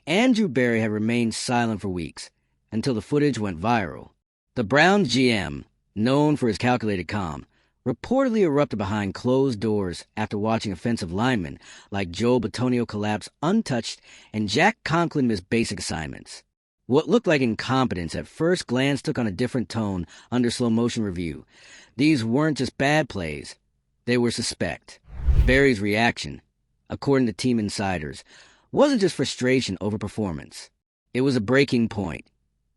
Andrew Berry had remained silent for weeks, until the footage went viral. The Browns GM, known for his calculated calm, reportedly erupted behind closed doors after watching offensive linemen like Joel Bitonio collapse untouched and Jack Conklin miss basic assignments. What looked like incompetence at first glance took on a different tone under slow-motion review. These weren't just bad plays. They were suspect. Berry's reaction, according to team insiders, wasn't just frustration over performance. It was a breaking point.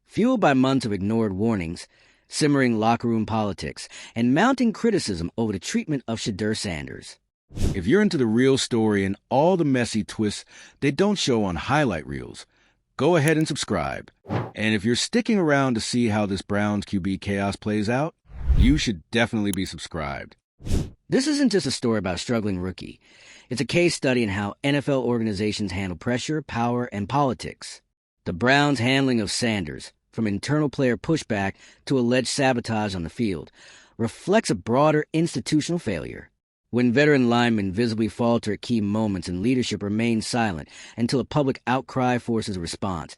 Fueled by months of ignored warnings, simmering locker room politics, and mounting criticism over the treatment of Shedeur Sanders. If you're into the real story and all the messy twists they don't show on highlight reels, go ahead and subscribe. And if you're sticking around to see how this Browns QB chaos plays out, you should definitely be subscribed. This isn't just a story about a struggling rookie. It's a case study in how NFL organizations handle pressure, power, and politics. The Browns' handling of Sanders, from internal player pushback to alleged sabotage on the field, reflects a broader institutional failure. When veteran linemen visibly falter at key moments and leadership remains silent until a public outcry forces a response,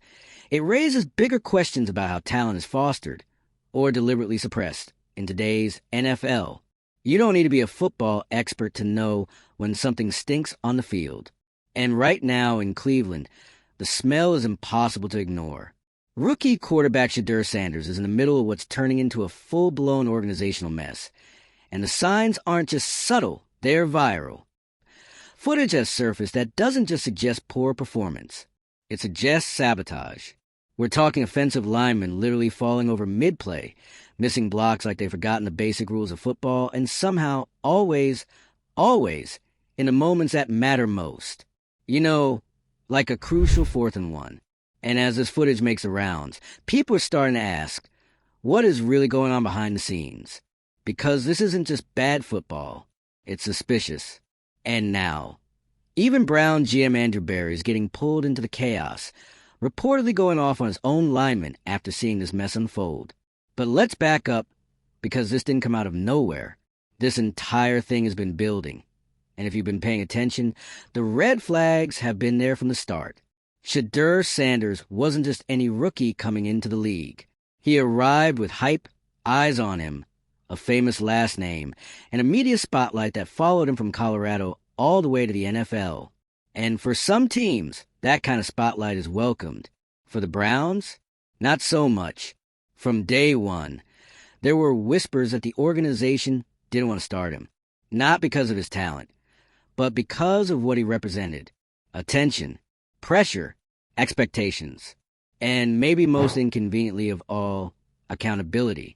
it raises bigger questions about how talent is fostered or deliberately suppressed in today's NFL. You don't need to be a football expert to know when something stinks on the field. And right now in Cleveland, the smell is impossible to ignore. Rookie quarterback Shedeur Sanders is in the middle of what's turning into a full-blown organizational mess. And the signs aren't just subtle, they're viral. Footage has surfaced that doesn't just suggest poor performance. It suggests sabotage. We're talking offensive linemen literally falling over mid-play, missing blocks like they've forgotten the basic rules of football, and somehow always in the moments that matter most. You know, like a crucial 4th and 1. And as this footage makes the rounds, people are starting to ask, what is really going on behind the scenes? Because this isn't just bad football, it's suspicious. And now, even Brown GM Andrew Berry is getting pulled into the chaos, reportedly going off on his own linemen after seeing this mess unfold. But let's back up, because this didn't come out of nowhere. This entire thing has been building. And if you've been paying attention, the red flags have been there from the start. Shedeur Sanders wasn't just any rookie coming into the league. He arrived with hype, eyes on him, a famous last name, and a media spotlight that followed him from Colorado all the way to the NFL. And for some teams, that kind of spotlight is welcomed. For the Browns, not so much. From day one, there were whispers that the organization didn't want to start him. Not because of his talent, but because of what he represented. Attention, pressure, expectations, and maybe most inconveniently of all, accountability.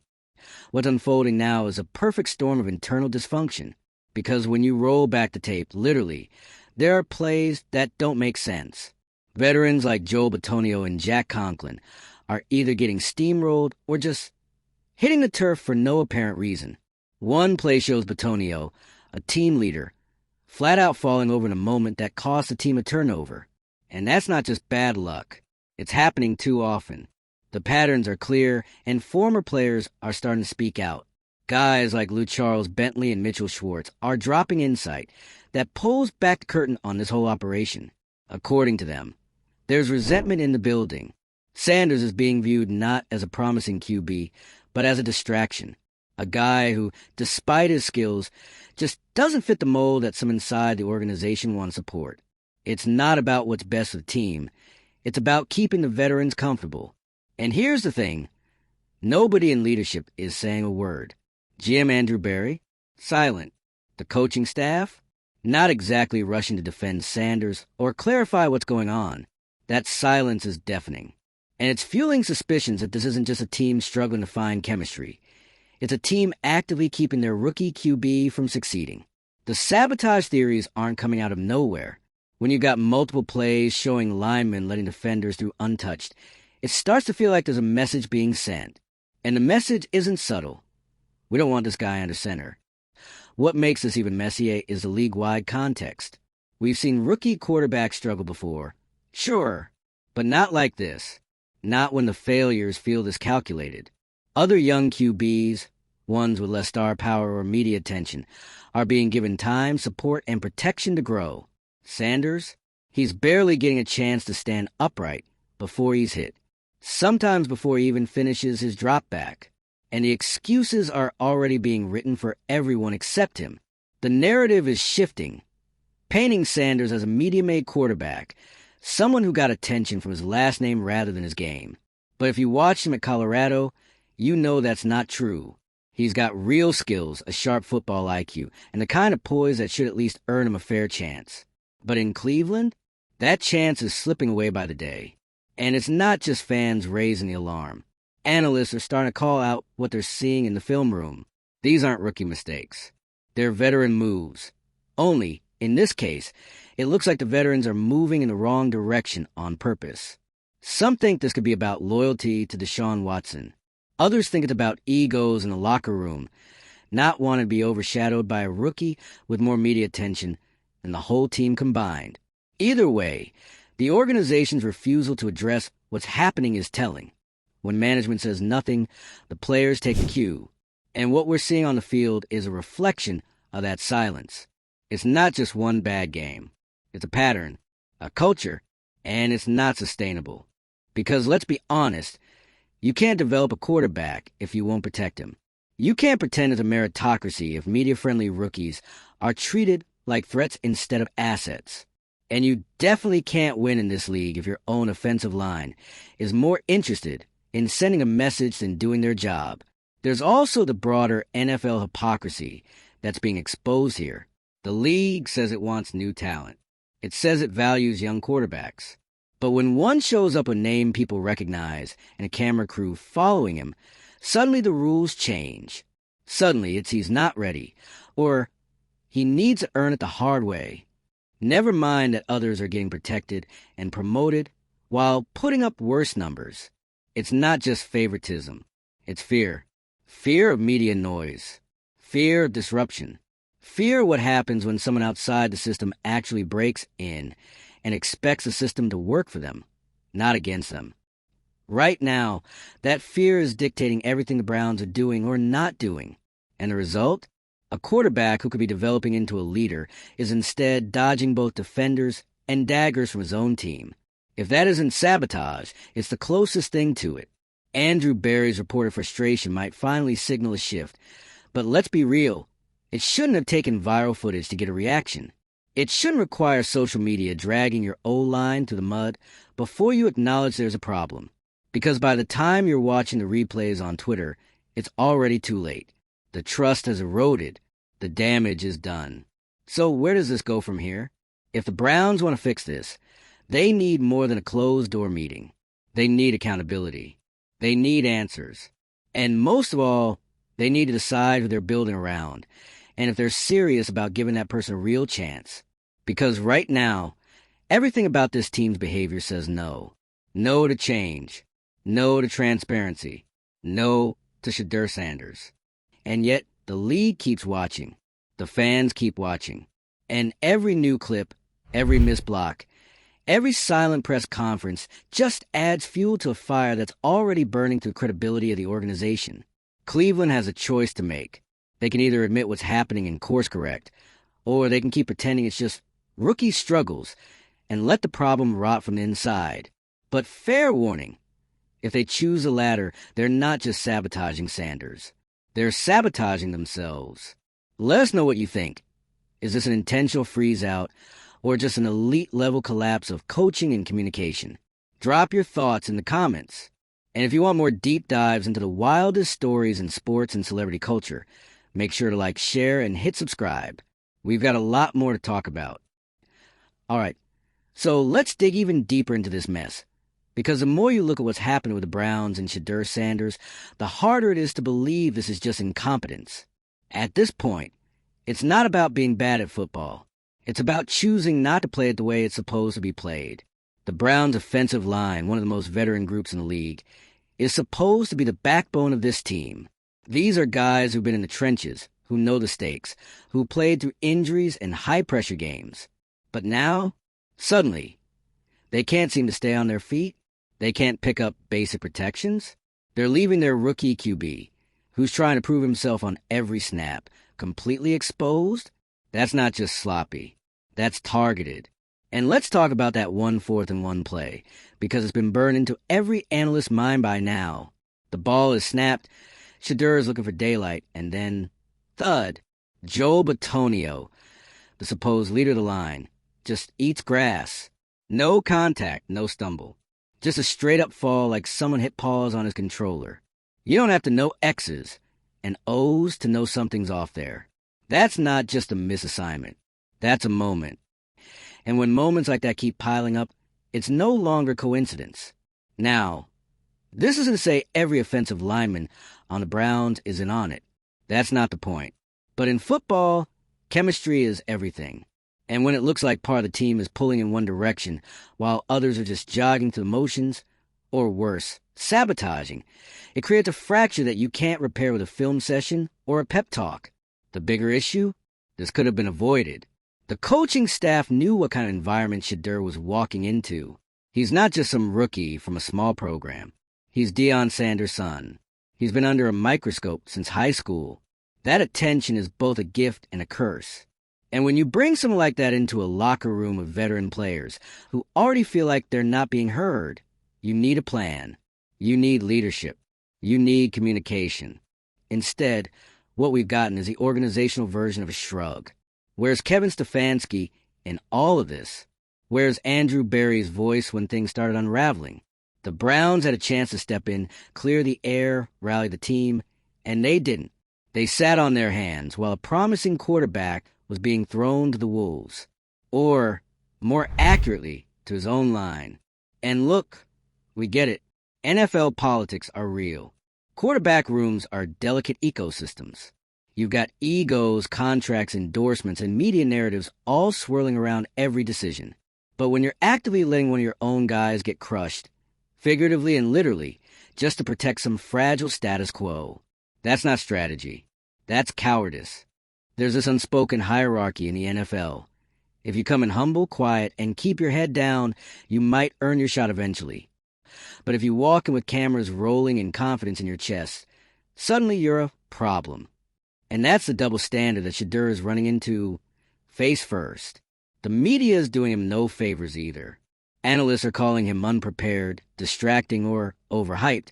What's unfolding now is a perfect storm of internal dysfunction, because when you roll back the tape, literally, there are plays that don't make sense. Veterans like Joel Bitonio and Jack Conklin are either getting steamrolled or just hitting the turf for no apparent reason. One play shows Bitonio, a team leader, flat out falling over in a moment that cost the team a turnover. And that's not just bad luck. It's happening too often. The patterns are clear, and former players are starting to speak out. Guys like Lou Charles Bentley and Mitchell Schwartz are dropping insight that pulls back the curtain on this whole operation. According to them, there's resentment in the building. Sanders is being viewed not as a promising QB, but as a distraction. A guy who, despite his skills, just doesn't fit the mold that some inside the organization want to support. It's not about what's best for the team. It's about keeping the veterans comfortable. And here's the thing. Nobody in leadership is saying a word. GM Andrew Berry, silent. The coaching staff, not exactly rushing to defend Sanders or clarify what's going on. That silence is deafening. And it's fueling suspicions that this isn't just a team struggling to find chemistry. It's a team actively keeping their rookie QB from succeeding. The sabotage theories aren't coming out of nowhere. When you've got multiple plays showing linemen letting defenders through untouched, it starts to feel like there's a message being sent. And the message isn't subtle. We don't want this guy under center. What makes this even messier is the league-wide context. We've seen rookie quarterbacks struggle before. Sure, but not like this. Not when the failures feel this calculated. Other young QBs, ones with less star power or media attention, are being given time, support, and protection to grow. Sanders, He's barely getting a chance to stand upright before he's hit, sometimes before he even finishes his drop back. And the excuses are already being written for everyone except him. The narrative is shifting, painting Sanders as a medium-A quarterback, someone who got attention from his last name rather than his game. But if you watched him at Colorado, you know that's not true. He's got real skills, a sharp football IQ, and the kind of poise that should at least earn him a fair chance. But in Cleveland, that chance is slipping away by the day. And it's not just fans raising the alarm. Analysts are starting to call out what they're seeing in the film room. These aren't rookie mistakes. They're veteran moves. Only, in this case, it looks like the veterans are moving in the wrong direction on purpose. Some think this could be about loyalty to Deshaun Watson. Others think it's about egos in the locker room, not wanting to be overshadowed by a rookie with more media attention than the whole team combined. Either way, the organization's refusal to address what's happening is telling. When management says nothing, the players take the cue. And what we're seeing on the field is a reflection of that silence. It's not just one bad game. It's a pattern, a culture, and it's not sustainable. Because let's be honest, you can't develop a quarterback if you won't protect him. You can't pretend it's a meritocracy if media-friendly rookies are treated like threats instead of assets. And you definitely can't win in this league if your own offensive line is more interested in sending a message than doing their job. There's also the broader NFL hypocrisy that's being exposed here. The league says it wants new talent. It says it values young quarterbacks. But when one shows up a name people recognize and a camera crew following him, suddenly the rules change. Suddenly it's he's not ready, or he needs to earn it the hard way. Never mind that others are getting protected and promoted while putting up worse numbers. It's not just favoritism. It's fear. Fear of media noise. Fear of disruption. Fear of what happens when someone outside the system actually breaks in and expects the system to work for them, not against them. Right now, that fear is dictating everything the Browns are doing or not doing. And the result? A quarterback who could be developing into a leader is instead dodging both defenders and daggers from his own team. If that isn't sabotage, it's the closest thing to it. Andrew Berry's reported frustration might finally signal a shift. But let's be real, it shouldn't have taken viral footage to get a reaction. It shouldn't require social media dragging your O-line through the mud before you acknowledge there's a problem. Because by the time you're watching the replays on Twitter, it's already too late. The trust has eroded. The damage is done. So where does this go from here? If the Browns want to fix this, they need more than a closed-door meeting. They need accountability. They need answers. And most of all, they need to decide who they're building around, and if they're serious about giving that person a real chance. Because right now, everything about this team's behavior says no. No to change. No to transparency. No to Shedeur Sanders. And yet, the league keeps watching. The fans keep watching. And every new clip, every missed block, every silent press conference just adds fuel to a fire that's already burning through credibility of the organization. Cleveland has a choice to make. They can either admit what's happening and course correct, or they can keep pretending it's just rookie struggles and let the problem rot from the inside. But fair warning, if they choose the latter, they're not just sabotaging Sanders. They're sabotaging themselves. Let us know what you think. Is this an intentional freeze-out, or just an elite-level collapse of coaching and communication? Drop your thoughts in the comments. And if you want more deep dives into the wildest stories in sports and celebrity culture, make sure to like, share, and hit subscribe. We've got a lot more to talk about. All right, so let's dig even deeper into this mess. Because the more you look at what's happened with the Browns and Shedeur Sanders, the harder it is to believe this is just incompetence. At this point, it's not about being bad at football. It's about choosing not to play it the way it's supposed to be played. The Browns' offensive line, one of the most veteran groups in the league, is supposed to be the backbone of this team. These are guys who've been in the trenches, who know the stakes, who played through injuries and high-pressure games. But now, suddenly, they can't seem to stay on their feet. They can't pick up basic protections. They're leaving their rookie QB, who's trying to prove himself on every snap, completely exposed. That's not just sloppy. That's targeted. And let's talk about that 1-4-1 play, because it's been burned into every analyst's mind by now. The ball is snapped, Shedeur is looking for daylight, and then, thud, Joel Bitonio, the supposed leader of the line, just eats grass. No contact, no stumble. Just a straight-up fall like someone hit pause on his controller. You don't have to know X's and O's to know something's off there. That's not just a misassignment. That's a moment. And when moments like that keep piling up, it's no longer coincidence. Now, this isn't to say every offensive lineman on the Browns isn't on it. That's not the point. But in football, chemistry is everything. And when it looks like part of the team is pulling in one direction while others are just jogging through the motions, or worse, sabotaging, it creates a fracture that you can't repair with a film session or a pep talk. The bigger issue? This could have been avoided. The coaching staff knew what kind of environment Shedeur was walking into. He's not just some rookie from a small program. He's Deion Sanders' son. He's been under a microscope since high school. That attention is both a gift and a curse. And when you bring someone like that into a locker room of veteran players who already feel like they're not being heard, you need a plan. You need leadership. You need communication. Instead, what we've gotten is the organizational version of a shrug. Where's Kevin Stefanski in all of this? Where's Andrew Berry's voice when things started unraveling? The Browns had a chance to step in, clear the air, rally the team, and they didn't. They sat on their hands while a promising quarterback was being thrown to the wolves. Or, more accurately, to his own line. And look, we get it. NFL politics are real. Quarterback rooms are delicate ecosystems. You've got egos, contracts, endorsements, and media narratives all swirling around every decision. But when you're actively letting one of your own guys get crushed, figuratively and literally, just to protect some fragile status quo, that's not strategy. That's cowardice. There's this unspoken hierarchy in the NFL. If you come in humble, quiet, and keep your head down, you might earn your shot eventually. But if you walk in with cameras rolling and confidence in your chest, suddenly you're a problem. And that's the double standard that Shedeur is running into face first. The media is doing him no favors either. Analysts are calling him unprepared, distracting, or overhyped,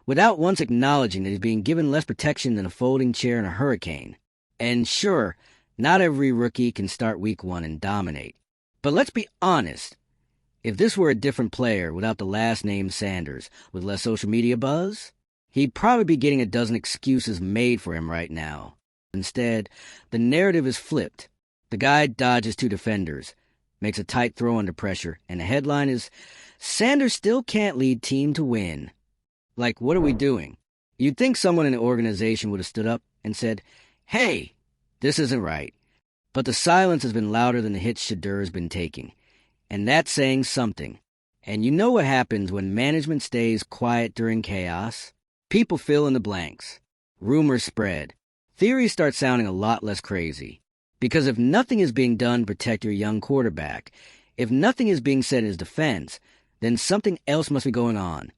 without once acknowledging that he's being given less protection than a folding chair in a hurricane. And sure, not every rookie can start week 1 and dominate. But let's be honest. If this were a different player without the last name Sanders, with less social media buzz, he'd probably be getting a dozen excuses made for him right now. Instead, the narrative is flipped. The guy dodges 2 defenders, makes a tight throw under pressure, and the headline is, Sanders still can't lead team to win. Like, what are we doing? You'd think someone in the organization would have stood up and said, hey, this isn't right. But the silence has been louder than the hits Shedeur has been taking. And that's saying something. And you know what happens when management stays quiet during chaos? People fill in the blanks. Rumors spread. Theories start sounding a lot less crazy. Because if nothing is being done to protect your young quarterback, if nothing is being said in his defense, then something else must be going on.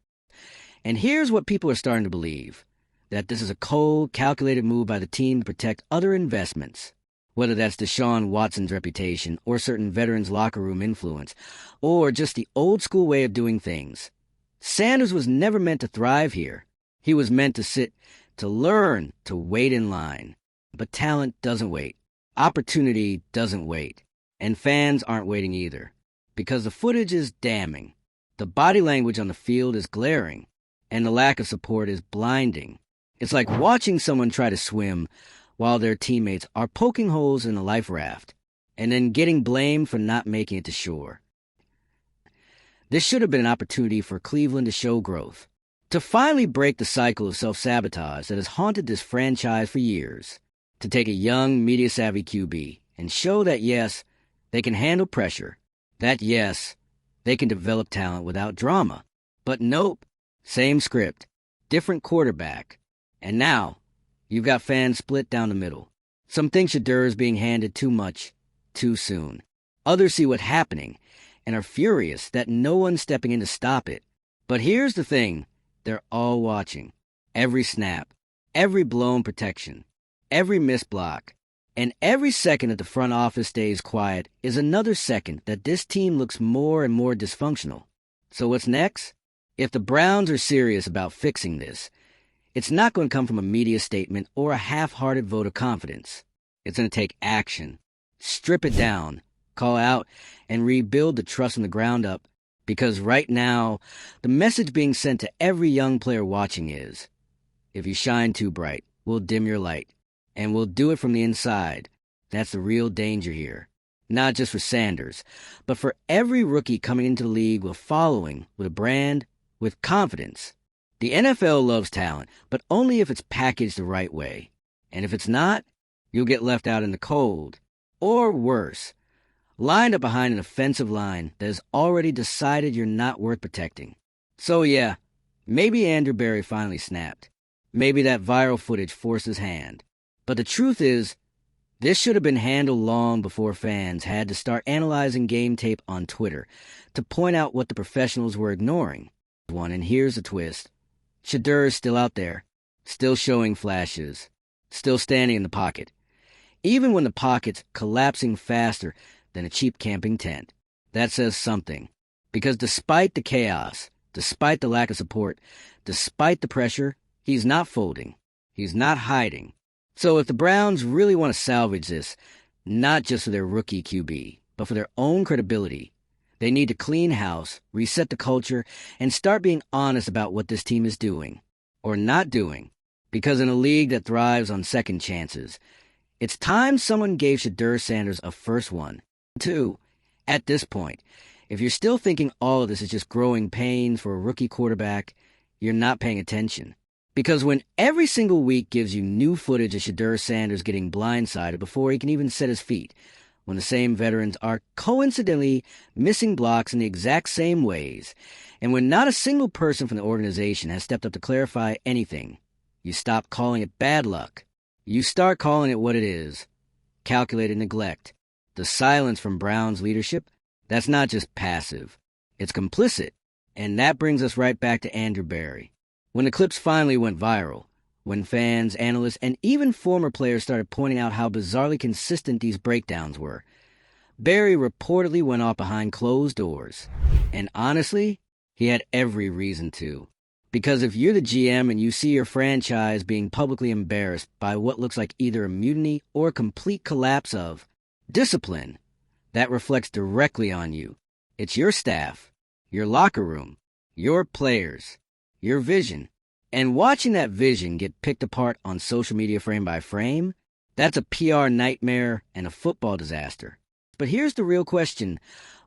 And here's what people are starting to believe. That this is a cold, calculated move by the team to protect other investments. Whether that's Deshaun Watson's reputation, or certain veterans' locker room influence, or just the old-school way of doing things. Sanders was never meant to thrive here. He was meant to sit, to learn, to wait in line. But talent doesn't wait. Opportunity doesn't wait. And fans aren't waiting either. Because the footage is damning. The body language on the field is glaring. And the lack of support is blinding. It's like watching someone try to swim while their teammates are poking holes in a life raft, and then getting blamed for not making it to shore. This should have been an opportunity for Cleveland to show growth, to finally break the cycle of self-sabotage that has haunted this franchise for years, to take a young, media-savvy QB and show that, yes, they can handle pressure, that, yes, they can develop talent without drama. But nope, same script, different quarterback. And now, you've got fans split down the middle. Some think Shedeur is being handed too much, too soon. Others see what's happening and are furious that no one's stepping in to stop it. But here's the thing. They're all watching. Every snap, every blown protection, every missed block, And every second that the front office stays quiet is another second that this team looks more and more dysfunctional. So what's next? If the Browns are serious about fixing this, it's not going to come from a media statement or a half-hearted vote of confidence. It's going to take action. Strip it down, call out, and rebuild the trust from the ground up. Because right now, the message being sent to every young player watching is, if you shine too bright, we'll dim your light. And we'll do it from the inside. That's the real danger here. Not just for Sanders, but for every rookie coming into the league with following, with a brand, with confidence. The NFL loves talent, but only if it's packaged the right way. And if it's not, you'll get left out in the cold. Or worse, lined up behind an offensive line that has already decided you're not worth protecting. So yeah, maybe Andrew Berry finally snapped. Maybe that viral footage forced his hand. But the truth is, this should have been handled long before fans had to start analyzing game tape on Twitter to point out what the professionals were ignoring. And here's the twist. Shedeur is still out there, still showing flashes, still standing in the pocket, even when the pocket's collapsing faster than a cheap camping tent. That says something, because despite the chaos, despite the lack of support, despite the pressure, he's not folding, he's not hiding. So if the Browns really want to salvage this, not just for their rookie QB, but for their own credibility, they need to clean house, reset the culture, and start being honest about what this team is doing, or not doing. Because in a league that thrives on second chances, it's time someone gave Shedeur Sanders a first one. 2. At this point, if you're still thinking all of this is just growing pains for a rookie quarterback, you're not paying attention. Because when every single week gives you new footage of Shedeur Sanders getting blindsided before he can even set his feet, when the same veterans are coincidentally missing blocks in the exact same ways, and when not a single person from the organization has stepped up to clarify anything, you stop calling it bad luck. You start calling it what it is, calculated neglect. The silence from Brown's leadership, that's not just passive, it's complicit. And that brings us right back to Andrew Berry. When the clips finally went viral, when fans, analysts, and even former players started pointing out how bizarrely consistent these breakdowns were, Berry reportedly went off behind closed doors. And honestly, he had every reason to. Because if you're the GM and you see your franchise being publicly embarrassed by what looks like either a mutiny or a complete collapse of discipline, that reflects directly on you. It's your staff, your locker room, your players, your vision. And watching that vision get picked apart on social media frame by frame, that's a PR nightmare and a football disaster. But here's the real question.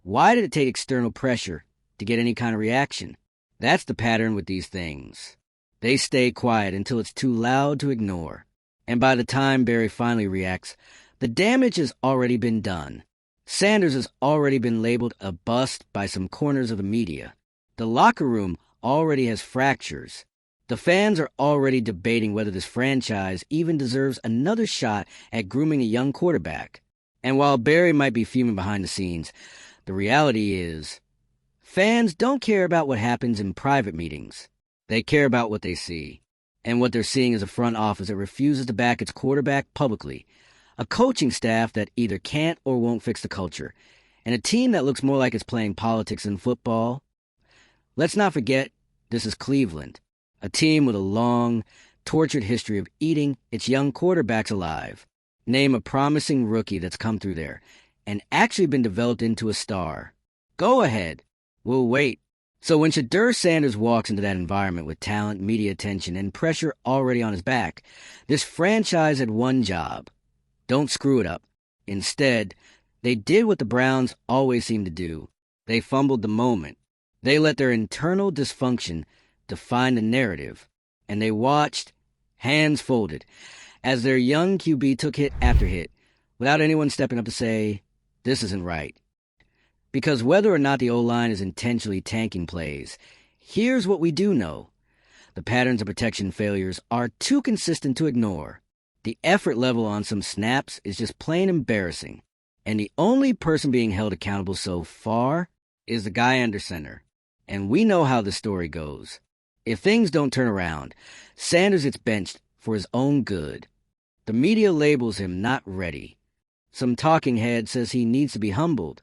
Why did it take external pressure to get any kind of reaction? That's the pattern with these things. They stay quiet until it's too loud to ignore. And by the time Berry finally reacts, the damage has already been done. Sanders has already been labeled a bust by some corners of the media. The locker room already has fractures. The fans are already debating whether this franchise even deserves another shot at grooming a young quarterback. And while Berry might be fuming behind the scenes, the reality is, fans don't care about what happens in private meetings. They care about what they see. And what they're seeing is a front office that refuses to back its quarterback publicly, a coaching staff that either can't or won't fix the culture, and a team that looks more like it's playing politics than football. Let's not forget, this is Cleveland, a team with a long, tortured history of eating its young quarterbacks alive. Name a promising rookie that's come through there and actually been developed into a star. Go ahead. We'll wait. So when Shedeur Sanders walks into that environment with talent, media attention, and pressure already on his back, this franchise had one job. Don't screw it up. Instead, they did what the Browns always seem to do. They fumbled the moment. They let their internal dysfunction define the narrative, and they watched, hands folded, as their young QB took hit after hit, without anyone stepping up to say, this isn't right. Because whether or not the O-line is intentionally tanking plays, here's what we do know. The patterns of protection failures are too consistent to ignore. The effort level on some snaps is just plain embarrassing. And the only person being held accountable so far is the guy under center. And we know how the story goes. If things don't turn around, Sanders gets benched for his own good. The media labels him not ready. Some talking head says he needs to be humbled.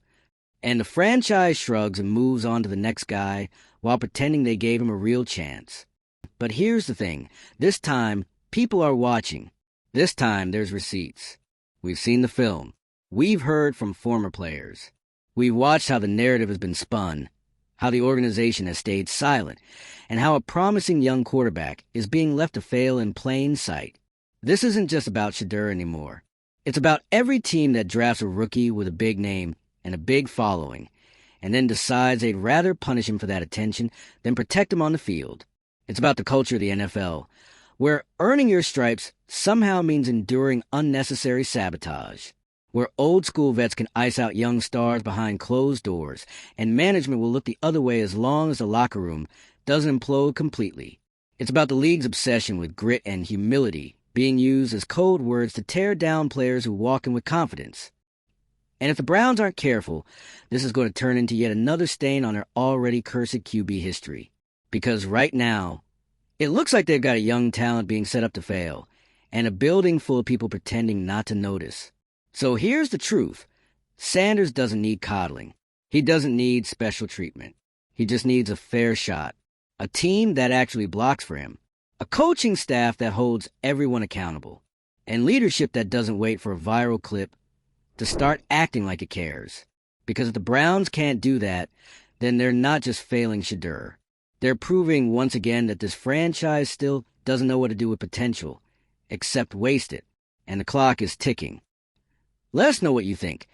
And the franchise shrugs and moves on to the next guy while pretending they gave him a real chance. But here's the thing. This time, people are watching. This time, there's receipts. We've seen the film. We've heard from former players. We've watched how the narrative has been spun, how the organization has stayed silent, and how a promising young quarterback is being left to fail in plain sight. This isn't just about Shedeur anymore. It's about every team that drafts a rookie with a big name and a big following, and then decides they'd rather punish him for that attention than protect him on the field. It's about the culture of the NFL, where earning your stripes somehow means enduring unnecessary sabotage, where old-school vets can ice out young stars behind closed doors, and management will look the other way as long as the locker room doesn't implode completely. It's about the league's obsession with grit and humility being used as code words to tear down players who walk in with confidence. And if the Browns aren't careful, this is going to turn into yet another stain on their already cursed QB history. Because right now, it looks like they've got a young talent being set up to fail, and a building full of people pretending not to notice. So here's the truth. Sanders doesn't need coddling. He doesn't need special treatment. He just needs a fair shot. A team that actually blocks for him. A coaching staff that holds everyone accountable. And leadership that doesn't wait for a viral clip to start acting like it cares. Because if the Browns can't do that, then they're not just failing Shedeur. They're proving once again that this franchise still doesn't know what to do with potential, except waste it. And the clock is ticking. Let us know what you think.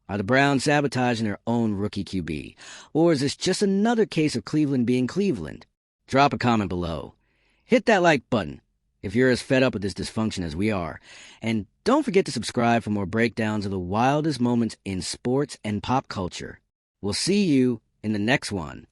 Are the Browns sabotaging their own rookie QB? Or is this just another case of Cleveland being Cleveland? Drop a comment below. Hit that like button if you're as fed up with this dysfunction as we are. And don't forget to subscribe for more breakdowns of the wildest moments in sports and pop culture. We'll see you in the next one.